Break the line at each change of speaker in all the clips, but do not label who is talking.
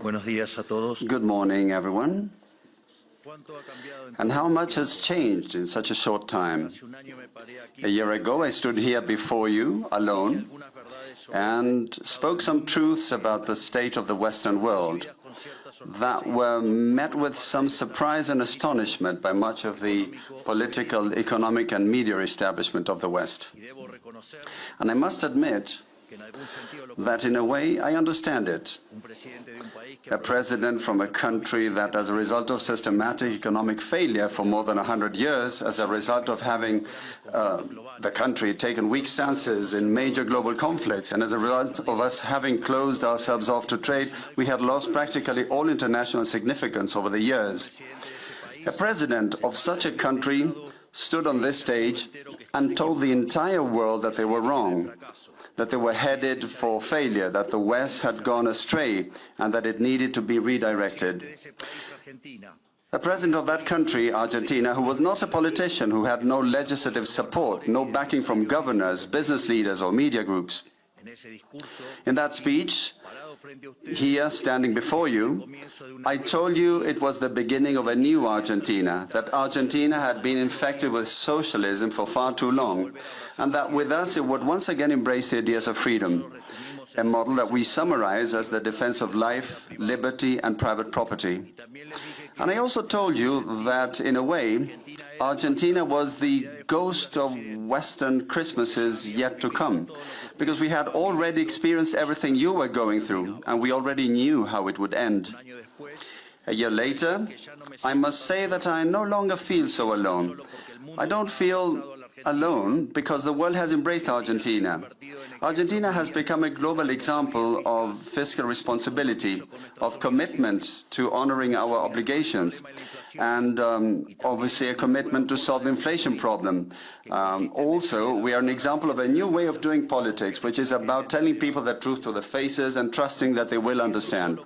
Buenos días a todos.
Good morning, everyone. And how much has changed in such a short time? A year ago, I stood here before you, alone, and spoke some truths about the state of the Western world that were met with some surprise and astonishment by much of the political, economic, and media establishment of the West. And I must admit that in a way I understand it. A president from a country that, as a result of systematic economic failure for more than 100 years, as a result of having the country taken weak stances in major global conflicts, and as a result of us having closed ourselves off to trade, we had lost practically all international significance over the years. A president of such a country stood on this stage and told the entire world that they were wrong, that they were headed for failure, that the West had gone astray, and that it needed to be redirected. The president of that country, Argentina, who was not a politician, who had no legislative support, no backing from governors, business leaders, or media groups. In that speech, here, standing before you, I told you it was the beginning of a new Argentina, that Argentina had been infected with socialism for far too long, and that with us it would once again embrace the ideas of freedom, a model that we summarize as the defense of life, liberty, and private property. And I also told you that, in a way, Argentina was the ghost of Western Christmases yet to come, because we had already experienced everything you were going through, and we already knew how it would end. A year later, I must say that I no longer feel so alone. I don't feel alone because the world has embraced Argentina. Argentina has become a global example of fiscal responsibility, of commitment to honoring our obligations, and obviously a commitment to solve the inflation problem. Also, we are an example of a new way of doing politics, which is about telling people the truth to their faces and trusting that they will understand.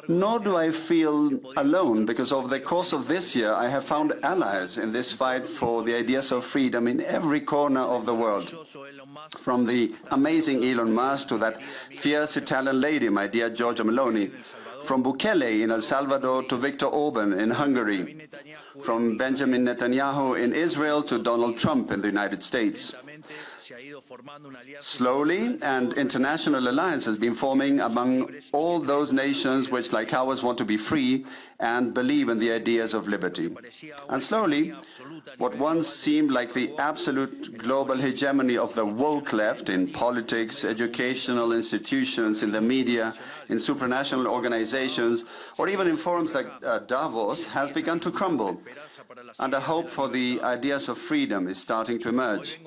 Nor do I feel alone, because over the course of this year, I have found allies in this fight for the ideas of freedom in every corner of the world. From the amazing Elon Musk to that fierce Italian lady, my dear Giorgia Meloni. From Bukele in El Salvador to Viktor Orban in Hungary. From Benjamin Netanyahu in Israel to Donald Trump in the United States. Slowly, an international alliance has been forming among all those nations which, like ours, want to be free and believe in the ideas of liberty. And slowly, what once seemed like the absolute global hegemony of the woke left in politics, educational institutions, in the media, in supranational organizations, or even in forums like Davos, has begun to crumble. And a hope for the ideas of freedom is starting to emerge.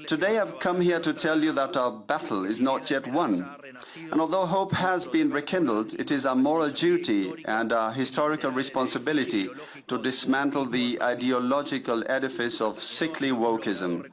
Today I've come here to tell you that our battle is not yet won. And although hope has been rekindled, it is our moral duty and our historical responsibility to dismantle the ideological edifice of sickly wokeism.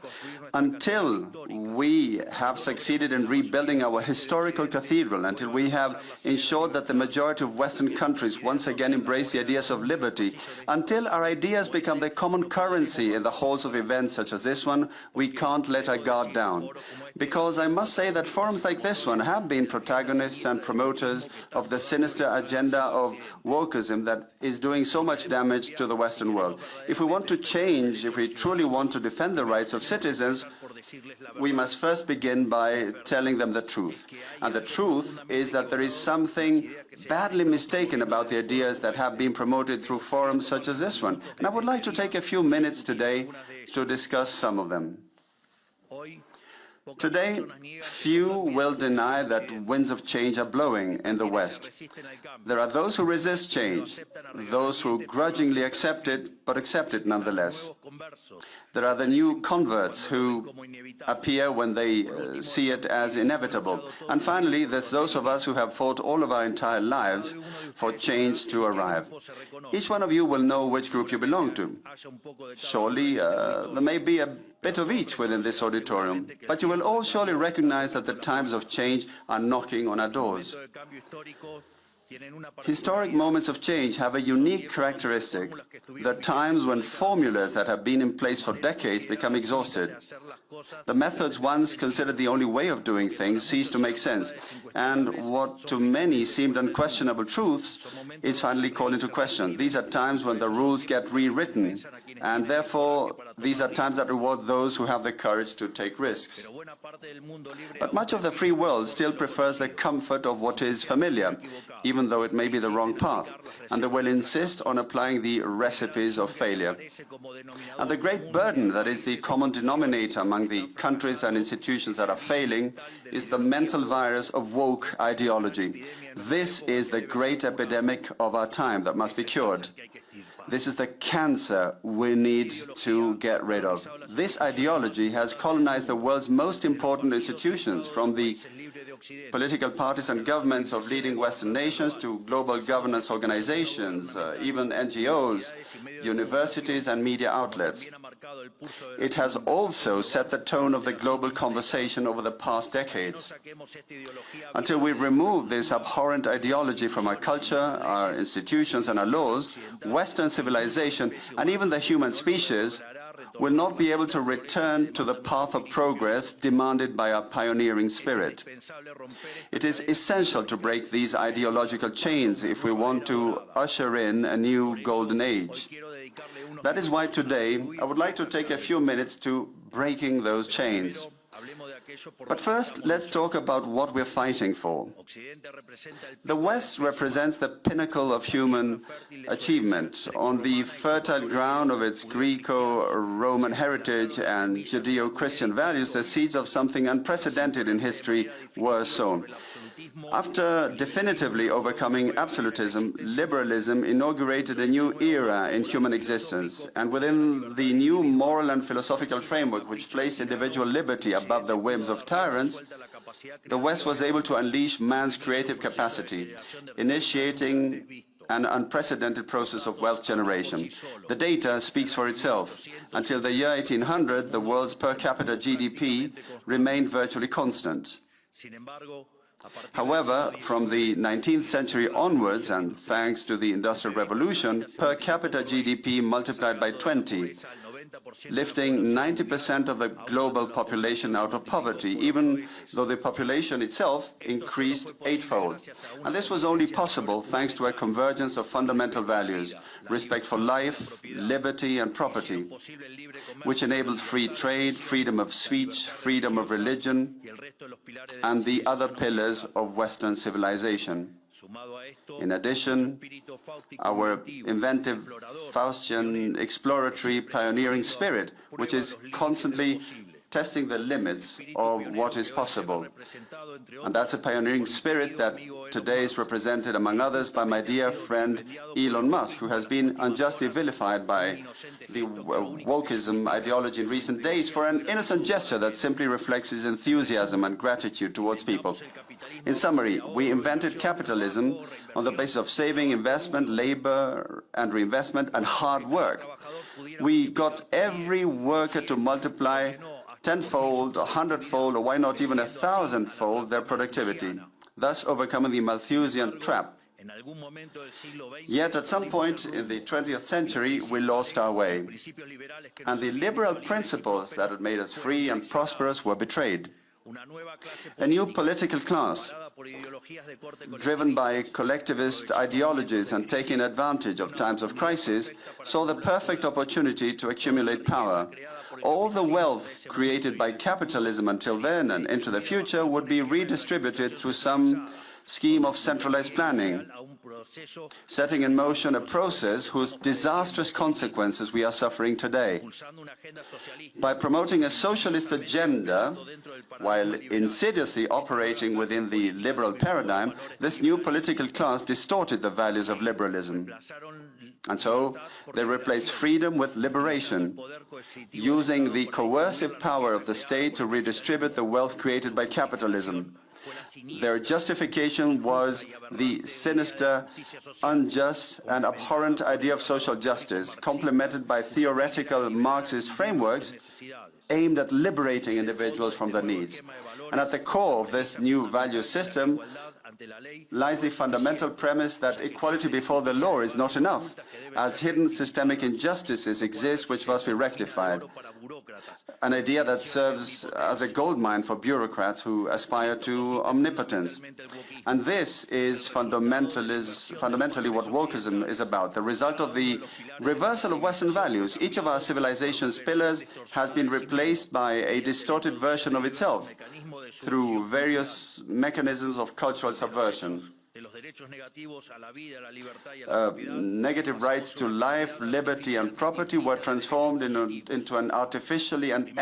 Until we have succeeded in rebuilding our historical cathedral, until we have ensured that the majority of Western countries once again embrace the ideas of liberty, until our ideas become the common currency in the halls of events such as this one, we can't let our guard down. Because I must say that forums like this one have been protagonists and promoters of the sinister agenda of wokeism that is doing so much damage to the Western world. If we want to change, if we truly want to defend the rights of citizens, we must first begin by telling them the truth. And the truth is that there is something badly mistaken about the ideas that have been promoted through forums such as this one. And I would like to take a few minutes today to discuss some of them. Today, few will deny that winds of change are blowing in the West. There are those who resist change, those who grudgingly accept it, but accept it nonetheless. There are the new converts who appear when they see it as inevitable. And finally, there's those of us who have fought all of our entire lives for change to arrive. Each one of you will know which group you belong to. Surely, there may be a bit of each within this auditorium, but you will all surely recognize that the times of change are knocking on our doors. Historic moments of change have a unique characteristic: the times when formulas that have been in place for decades become exhausted. The methods once considered the only way of doing things cease to make sense, and what to many seemed unquestionable truths is finally called into question. These are times when the rules get rewritten, and therefore these are times that reward those who have the courage to take risks. But much of the free world still prefers the comfort of what is familiar, even though it may be the wrong path, and they will insist on applying the recipes of failure. And the great burden that is the common denominator among the countries and institutions that are failing is the mental virus of woke ideology. This is the great epidemic of our time that must be cured. This is the cancer we need to get rid of. This ideology has colonized the world's most important institutions, from the political parties and governments of leading Western nations to global governance organizations, even NGOs, universities and media outlets. It has also set the tone of the global conversation over the past decades. Until we remove this abhorrent ideology from our culture, our institutions and our laws, Western civilization and even the human species will not be able to return to the path of progress demanded by our pioneering spirit. It is essential to break these ideological chains if we want to usher in a new golden age. That is why today I would like to take a few minutes to breaking those chains. But first, let's talk about what we're fighting for. The West represents the pinnacle of human achievement. On the fertile ground of its Greco-Roman heritage and Judeo-Christian values, the seeds of something unprecedented in history were sown. After definitively overcoming absolutism, liberalism inaugurated a new era in human existence, and within the new moral and philosophical framework which placed individual liberty above the whims of tyrants, the West was able to unleash man's creative capacity, initiating an unprecedented process of wealth generation. The data speaks for itself. Until the year 1800, the world's per capita GDP remained virtually constant. However, from the 19th century onwards, and thanks to the Industrial Revolution, per capita GDP multiplied by 20, lifting 90% of the global population out of poverty, even though the population itself increased eightfold. And this was only possible thanks to a convergence of fundamental values: respect for life, liberty and property, which enabled free trade, freedom of speech, freedom of religion, and the other pillars of Western civilization. In addition, our inventive, Faustian, exploratory, pioneering spirit, which is constantly testing the limits of what is possible. And that's a pioneering spirit that today is represented, among others, by my dear friend Elon Musk, who has been unjustly vilified by the wokeism ideology in recent days for an innocent gesture that simply reflects his enthusiasm and gratitude towards people. In summary, we invented capitalism on the basis of saving, investment, labor and reinvestment, and hard work. We got every worker to multiply tenfold, 100-fold, or why not even 1,000-fold their productivity, thus overcoming the Malthusian trap. Yet at some point in the 20th century, we lost our way, and the liberal principles that had made us free and prosperous were betrayed. A new political class, driven by collectivist ideologies and taking advantage of times of crisis, saw the perfect opportunity to accumulate power. All the wealth created by capitalism until then and into the future would be redistributed through some scheme of centralized planning, setting in motion a process whose disastrous consequences we are suffering today. By promoting a socialist agenda, while insidiously operating within the liberal paradigm, this new political class distorted the values of liberalism. And so they replaced freedom with liberation, using the coercive power of the state to redistribute the wealth created by capitalism. Their justification was the sinister, unjust and abhorrent idea of social justice, complemented by theoretical Marxist frameworks aimed at liberating individuals from their needs. And at the core of this new value system lies the fundamental premise that equality before the law is not enough, as hidden systemic injustices exist which must be rectified. An idea that serves as a goldmine for bureaucrats who aspire to omnipotence. And this is fundamentally what wokeism is about, the result of the reversal of Western values. Each of our civilization's pillars has been replaced by a distorted version of itself through various mechanisms of cultural subversion. Negative rights to life, liberty, and property were transformed into an artificial and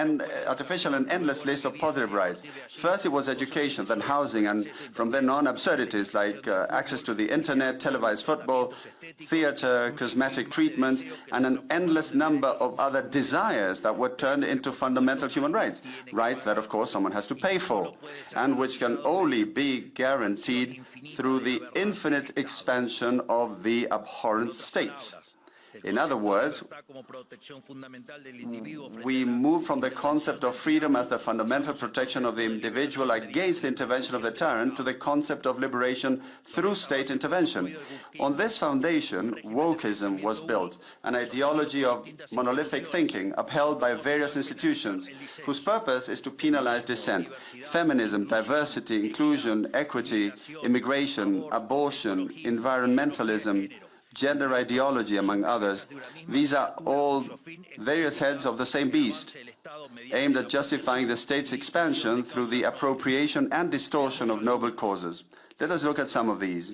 endless list of positive rights. First it was education, then housing, and from then on absurdities like access to the internet, televised football, theater, cosmetic treatments, and an endless number of other desires that were turned into fundamental human rights. Rights that, of course, someone has to pay for, and which can only be guaranteed through the infinite expansion of the abhorrent state. In other words, we move from the concept of freedom as the fundamental protection of the individual against the intervention of the tyrant to the concept of liberation through state intervention. On this foundation, wokeism was built, an ideology of monolithic thinking upheld by various institutions, whose purpose is to penalize dissent. Feminism, diversity, inclusion, equity, immigration, abortion, environmentalism, gender ideology, among others. These are all various heads of the same beast, aimed at justifying the state's expansion through the appropriation and distortion of noble causes. Let us look at some of these.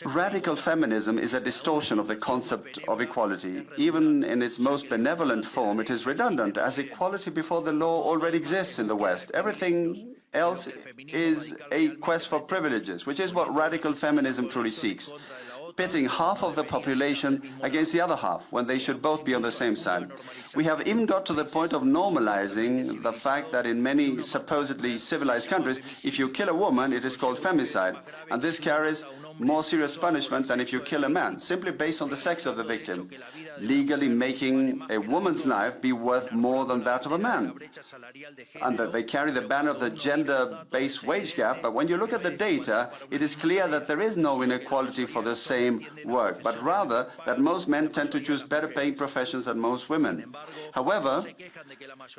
Radical feminism is a distortion of the concept of equality. Even in its most benevolent form, it is redundant, as equality before the law already exists in the West. Everything else is a quest for privileges, which is what radical feminism truly seeks, pitting half of the population against the other half, when they should both be on the same side. We have even got to the point of normalizing the fact that in many supposedly civilized countries, if you kill a woman, it is called femicide, and this carries more serious punishment than if you kill a man, simply based on the sex of the victim, legally making a woman's life be worth more than that of a man. And that they carry the banner of the gender-based wage gap, but when you look at the data, it is clear that there is no inequality for the same work, but rather that most men tend to choose better-paying professions than most women. However,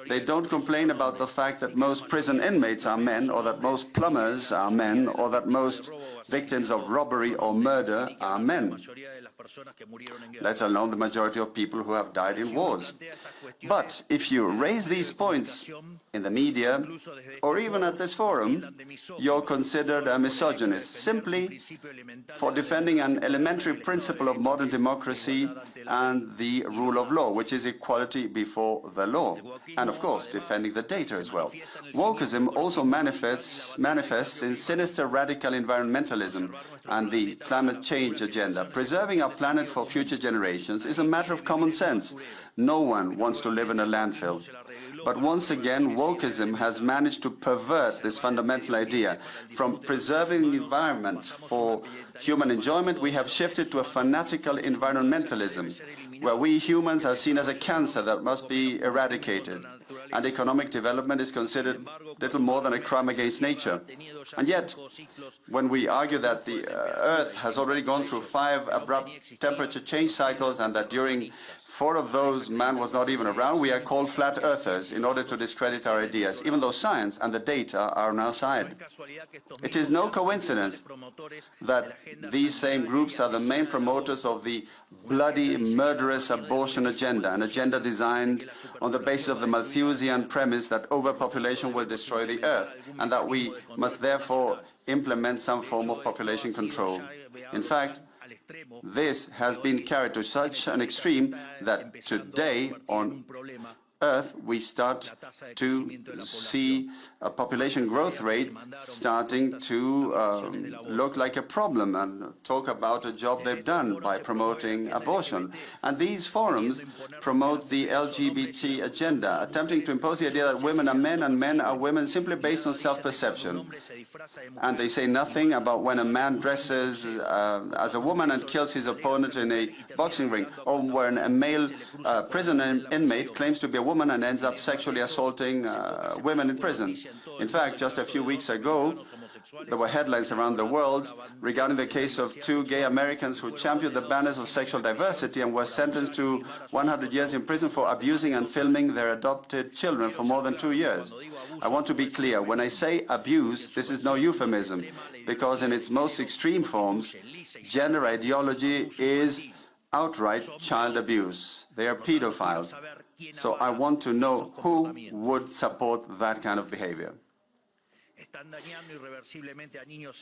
they don't complain about the fact that most prison inmates are men, or that most plumbers are men, or that most victims of robbery or murder are men, let alone the majority of people who have died in wars. But if you raise these points in the media, or even at this forum, you're considered a misogynist, simply for defending an elementary principle of modern democracy and the rule of law, which is equality before the law, and of course defending the data as well. Wokeism also manifests in sinister radical environmentalism and the climate change agenda. Preserving our planet for future generations is a matter of common sense. No one wants to live in a landfill. But once again, wokeism has managed to pervert this fundamental idea. From preserving the environment for human enjoyment, we have shifted to a fanatical environmentalism, where we humans are seen as a cancer that must be eradicated, and economic development is considered little more than a crime against nature. And yet, when we argue that the Earth has already gone through 5 abrupt temperature change cycles and that during 4 of those man was not even around, we are called flat earthers in order to discredit our ideas, even though science and the data are on our side. It is no coincidence that these same groups are the main promoters of the bloody, murderous abortion agenda, an agenda designed on the basis of the Malthusian premise that overpopulation will destroy the earth, and that we must therefore implement some form of population control. In fact, this has been carried to such an extreme that today on Earth we start to see a population growth rate starting to look like a problem, and talk about a job they've done by promoting abortion. And these forums promote the LGBT agenda, attempting to impose the idea that women are men and men are women simply based on self-perception. And they say nothing about when a man dresses as a woman and kills his opponent in a boxing ring, or when a male prison inmate claims to be a woman woman and ends up sexually assaulting women in prison. In fact, just a few weeks ago, there were headlines around the world regarding the case of two gay Americans who championed the banners of sexual diversity and were sentenced to 100 years in prison for abusing and filming their adopted children for more than 2 years. I want to be clear. When I say abuse, this is no euphemism, because in its most extreme forms, gender ideology is outright child abuse. They are pedophiles. So I want to know who would support that kind of behavior.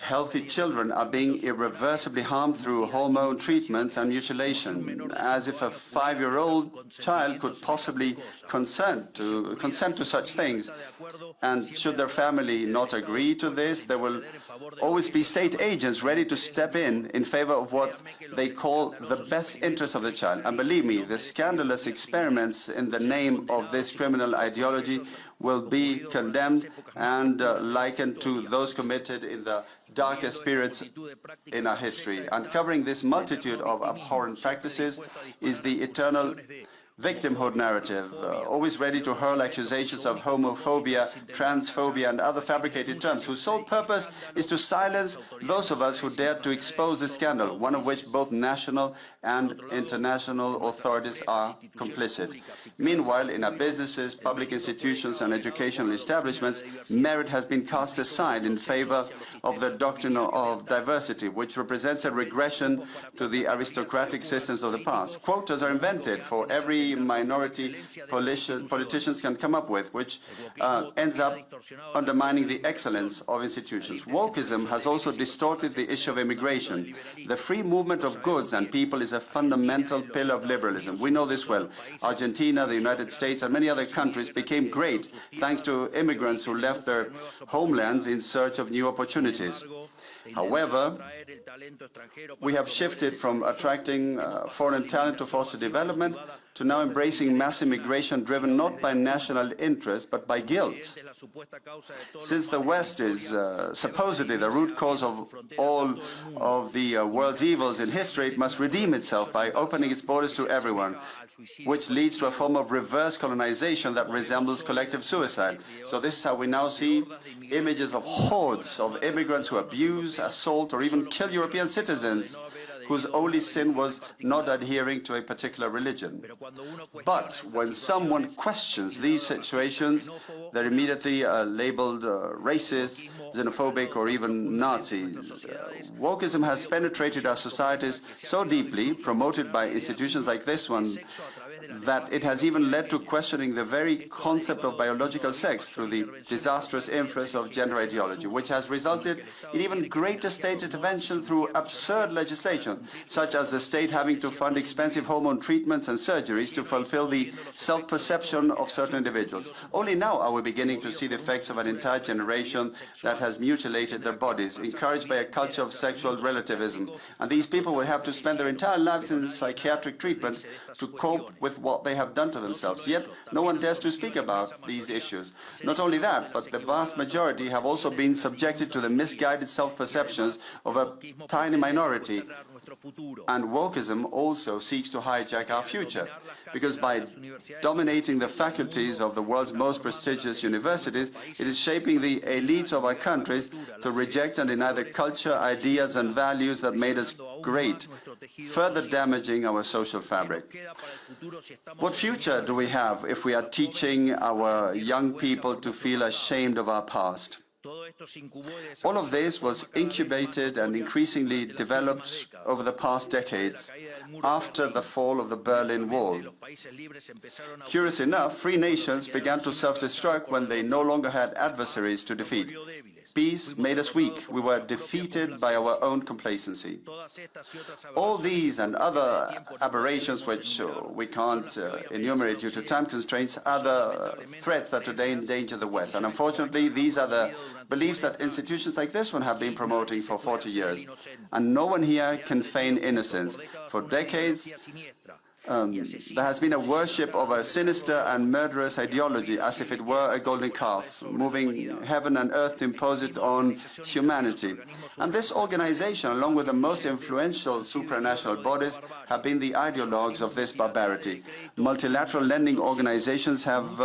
Healthy children are being irreversibly harmed through hormone treatments and mutilation, as if a 5-year-old child could possibly consent to such things. And should their family not agree to this, there will always be state agents ready to step in favor of what they call the best interest of the child. And believe me, the scandalous experiments in the name of this criminal ideology will be condemned and likened to those committed in the darkest periods in our history. Uncovering this multitude of abhorrent practices is the eternal victimhood narrative, always ready to hurl accusations of homophobia, transphobia, and other fabricated terms, whose sole purpose is to silence those of us who dare to expose this scandal, one of which both national and international authorities are complicit. Meanwhile, in our businesses, public institutions, and educational establishments, merit has been cast aside in favor of the doctrine of diversity, which represents a regression to the aristocratic systems of the past. Quotas are invented for every minority politicians can come up with, which ends up undermining the excellence of institutions. Wokeism has also distorted the issue of immigration. The free movement of goods and people is a fundamental pillar of liberalism. We know this well. Argentina, the United States, and many other countries became great thanks to immigrants who left their homelands in search of new opportunities. However, we have shifted from attracting foreign talent to foster development to now embracing mass immigration driven not by national interest but by guilt. Since the West is supposedly the root cause of all of the world's evils in history, it must redeem itself by opening its borders to everyone, which leads to a form of reverse colonization that resembles collective suicide. So this is how we now see images of hordes of immigrants who abuse, assault, or even kill European citizens whose only sin was not adhering to a particular religion. But when someone questions these situations, they're immediately labeled racist, xenophobic, or even Nazis. Wokeism has penetrated our societies so deeply, promoted by institutions like this one, that it has even led to questioning the very concept of biological sex through the disastrous influence of gender ideology, which has resulted in even greater state intervention through absurd legislation, such as the state having to fund expensive hormone treatments and surgeries to fulfill the self-perception of certain individuals. Only now are we beginning to see the effects of an entire generation that has mutilated their bodies, encouraged by a culture of sexual relativism. And these people will have to spend their entire lives in psychiatric treatment to cope with what they have done to themselves. Yet, no one dares to speak about these issues. Not only that, but the vast majority have also been subjected to the misguided self-perceptions of a tiny minority. And wokeism also seeks to hijack our future, because by dominating the faculties of the world's most prestigious universities, it is shaping the elites of our countries to reject and deny the culture, ideas, and values that made us great, further damaging our social fabric. What future do we have if we are teaching our young people to feel ashamed of our past? All of this was incubated and increasingly developed over the past decades after the fall of the Berlin Wall. Curious enough, free nations began to self-destruct when they no longer had adversaries to defeat. Peace made us weak. We were defeated by our own complacency. All these and other aberrations, which we can't enumerate due to time constraints, are the threats that today endanger the West. And unfortunately, these are the beliefs that institutions like this one have been promoting for 40 years. And no one here can feign innocence. For decades, There has been a worship of a sinister and murderous ideology, as if it were a golden calf, moving heaven and earth to impose it on humanity. And this organization, along with the most influential supranational bodies, have been the ideologues of this barbarity. Multilateral lending organizations have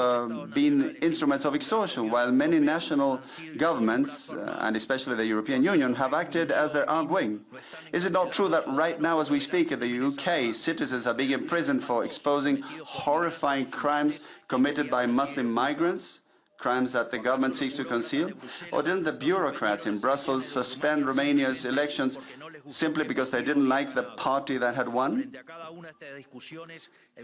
been instruments of extortion, while many national governments, and especially the European Union, have acted as their armed wing. Is it not true that right now, as we speak, in the UK, citizens are being imprisoned for exposing horrifying crimes committed by Muslim migrants, crimes that the government seeks to conceal? Or didn't the bureaucrats in Brussels suspend Romania's elections simply because they didn't like the party that had won?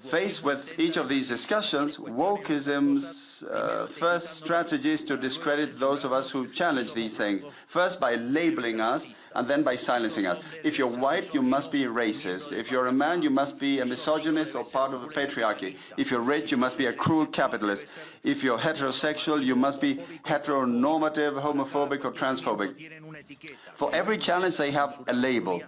Faced with each of these discussions, wokeism's first strategy is to discredit those of us who challenge these things, first by labeling us and then by silencing us. If you're white, you must be racist. If you're a man, you must be a misogynist or part of the patriarchy. If you're rich, you must be a cruel capitalist. If you're heterosexual, you must be heteronormative, homophobic, or transphobic. For every challenge, they have a label,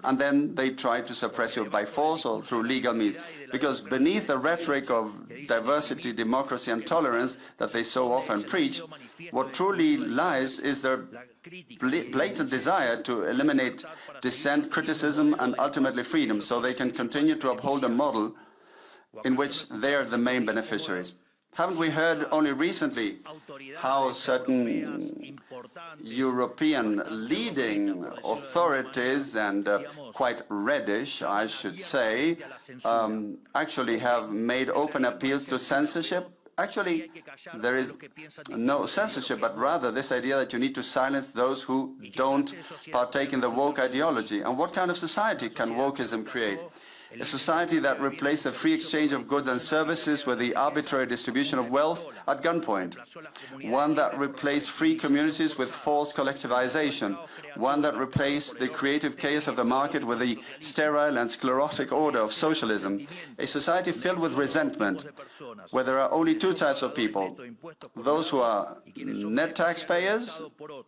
and then they try to suppress you by force or through legal means. Because beneath the rhetoric of diversity, democracy, and tolerance that they so often preach, what truly lies is their blatant desire to eliminate dissent, criticism, and ultimately freedom, so they can continue to uphold a model in which they are the main beneficiaries. Haven't we heard only recently how certain European leading authorities and quite reddish, I should say, actually have made open appeals to censorship? Actually, there is no censorship, but rather this idea that you need to silence those who don't partake in the woke ideology. And what kind of society can wokeism create? A society that replaced the free exchange of goods and services with the arbitrary distribution of wealth at gunpoint. One that replaced free communities with false collectivization. One that replaced the creative chaos of the market with the sterile and sclerotic order of socialism. A society filled with resentment, where there are only two types of people. Those who are net taxpayers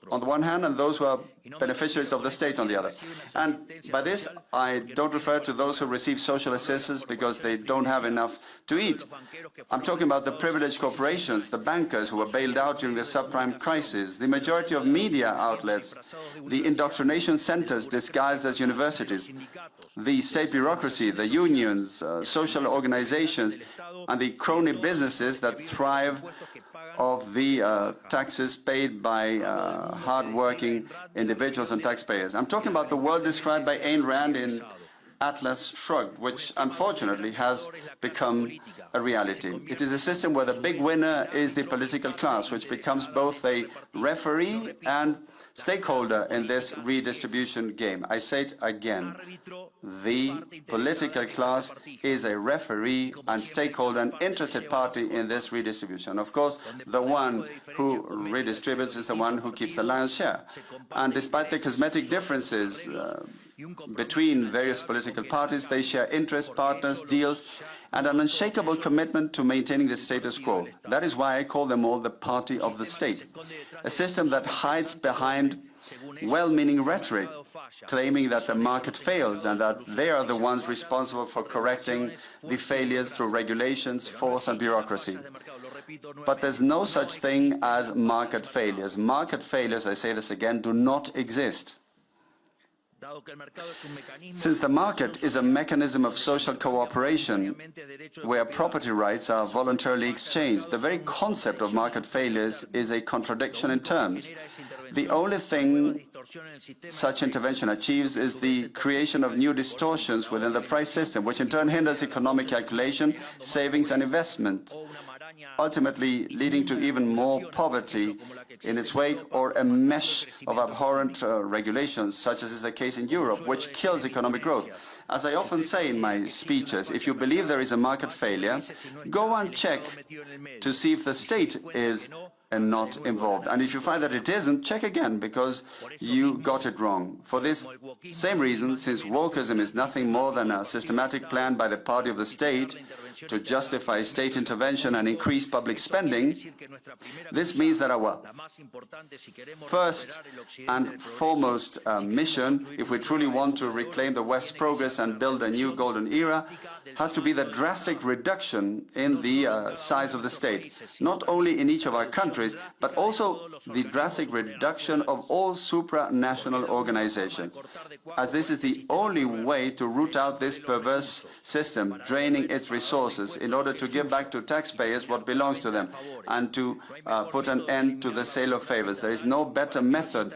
on the one hand, and those who are beneficiaries of the state on the other. And by this, I don't refer to those who receive social assistance because they don't have enough to eat. I'm talking about the privileged corporations, the bankers who were bailed out during the subprime crisis, the majority of media outlets, the indoctrination centers disguised as universities, the state bureaucracy, the unions, social organizations, and the crony businesses that thrive of the taxes paid by hard-working individuals and taxpayers. I'm talking about the world described by Ayn Rand in Atlas Shrugged, which unfortunately has become a reality. It is a system where the big winner is the political class, which becomes both a referee and stakeholder in this redistribution game. I say it again. The political class is a referee and stakeholder, an interested party in this redistribution. Of course, the one who redistributes is the one who keeps the lion's share. And despite the cosmetic differences between various political parties, they share interests, partners, deals, and an unshakable commitment to maintaining the status quo. That is why I call them all the party of the state, a system that hides behind well-meaning rhetoric, claiming that the market fails and that they are the ones responsible for correcting the failures through regulations, force, and bureaucracy. But there's no such thing as market failures. Market failures, I say this again, do not exist. Since the market is a mechanism of social cooperation where property rights are voluntarily exchanged, the very concept of market failures is a contradiction in terms. The only thing such intervention achieves is the creation of new distortions within the price system, which in turn hinders economic calculation, savings and investment, ultimately leading to even more poverty in its wake, or a mesh of abhorrent regulations, such as is the case in Europe, which kills economic growth. As I often say in my speeches, if you believe there is a market failure, go and check to see if the state is and not involved. And if you find that it isn't, check again, because you got it wrong. For this same reason, since wokeism is nothing more than a systematic plan by the party of the state to justify state intervention and increase public spending, this means that our first and foremost mission, if we truly want to reclaim the West's progress and build a new golden era, has to be the drastic reduction in the size of the state, not only in each of our countries, but also the drastic reduction of all supranational organizations, as this is the only way to root out this perverse system, draining its resources in order to give back to taxpayers what belongs to them and to put an end to the sale of favors. There is no better method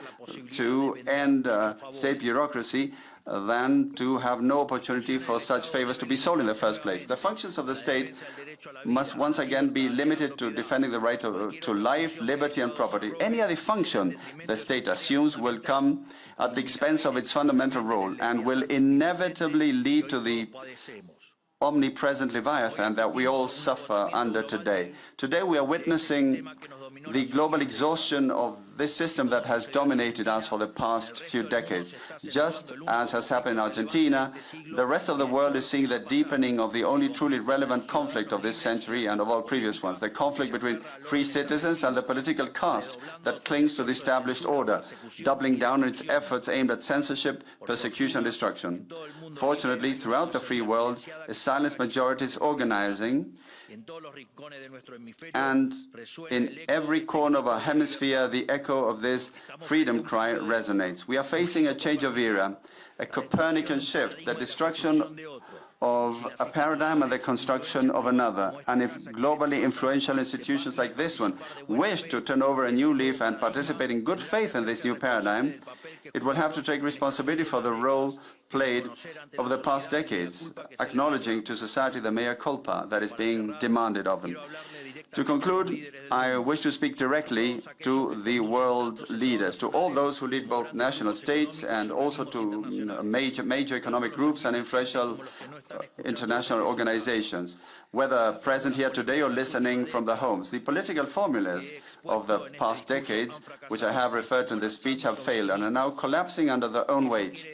to end state bureaucracy than to have no opportunity for such favors to be sold in the first place. The functions of the state must once again be limited to defending the right to life, liberty and property. Any other function the state assumes will come at the expense of its fundamental role and will inevitably lead to the omnipresent Leviathan that we all suffer under today. Today we are witnessing the global exhaustion of this system that has dominated us for the past few decades. Just as has happened in Argentina, the rest of the world is seeing the deepening of the only truly relevant conflict of this century and of all previous ones, the conflict between free citizens and the political caste that clings to the established order, doubling down on its efforts aimed at censorship, persecution and destruction. Fortunately, throughout the free world, a silent majority is organizing, and in every corner of our hemisphere, the echo of this freedom cry resonates. We are facing a change of era, a Copernican shift, the destruction of a paradigm and the construction of another. And if globally influential institutions like this one wish to turn over a new leaf and participate in good faith in this new paradigm, it will have to take responsibility for the role played over the past decades, acknowledging to society the mea culpa that is being demanded of them. To conclude, I wish to speak directly to the world's leaders, to all those who lead both national states and also to major economic groups and influential international organizations, whether present here today or listening from their homes. The political formulas of the past decades, which I have referred to in this speech, have failed and are now collapsing under their own weight.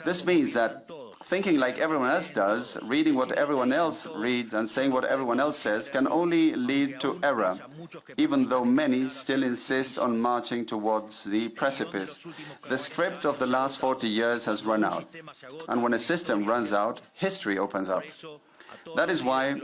This means that thinking like everyone else does, reading what everyone else reads and saying what everyone else says can only lead to error, even though many still insist on marching towards the precipice. The script of the last 40 years has run out, and when a system runs out, history opens up. That is why,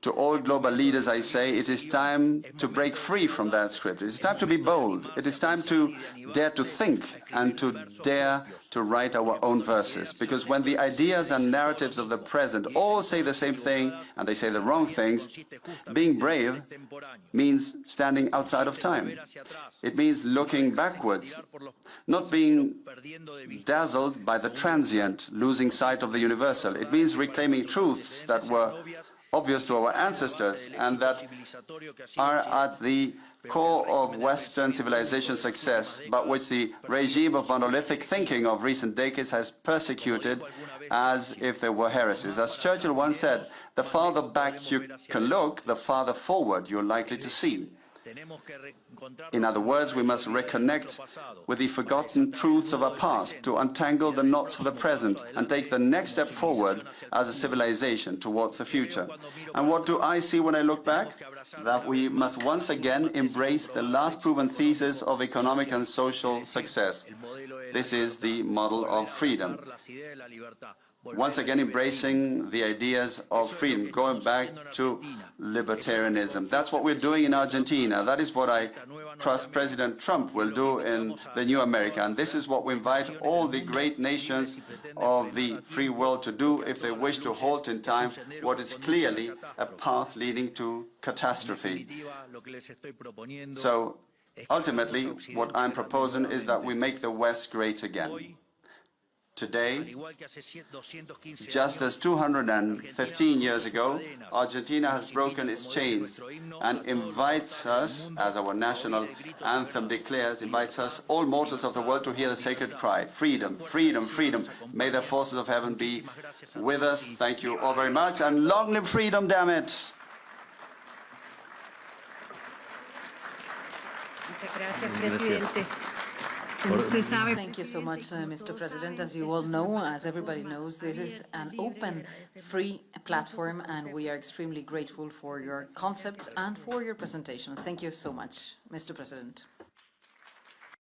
to all global leaders, I say it is time to break free from that script. It is time to be bold. It is time to dare to think and to dare to write our own verses. Because when the ideas and narratives of the present all say the same thing and they say the wrong things, being brave means standing outside of time. It means looking backwards, not being dazzled by the transient, losing sight of the universal. It means reclaiming truths that were obvious to our ancestors and that are at the core of Western civilization success, but which the regime of monolithic thinking of recent decades has persecuted as if they were heresies. As Churchill once said, the farther back you can look, the farther forward you're likely to see. In other words, we must reconnect with the forgotten truths of our past to untangle the knots of the present and take the next step forward as a civilization towards the future. And what do I see when I look back? That we must once again embrace the last proven thesis of economic and social success. This is the model of freedom. Once again embracing the ideas of freedom, going back to libertarianism. That's what we're doing in Argentina. That is what I trust President Trump will do in the new America. And this is what we invite all the great nations of the free world to do if they wish to halt in time what is clearly a path leading to catastrophe. So, ultimately, what I'm proposing is that we make the West great again. Today, just as 215 years ago, Argentina has broken its chains and invites us, as our national anthem declares, invites us, all mortals of the world, to hear the sacred cry, freedom, freedom, freedom. May the forces of heaven be with us. Thank you all very much, and long live freedom, damn it!
Thank you so much, Mr. President. As you all know, as everybody knows, this is an open, free platform, and we are extremely grateful for your concept and for your presentation. Thank you so much, Mr. President.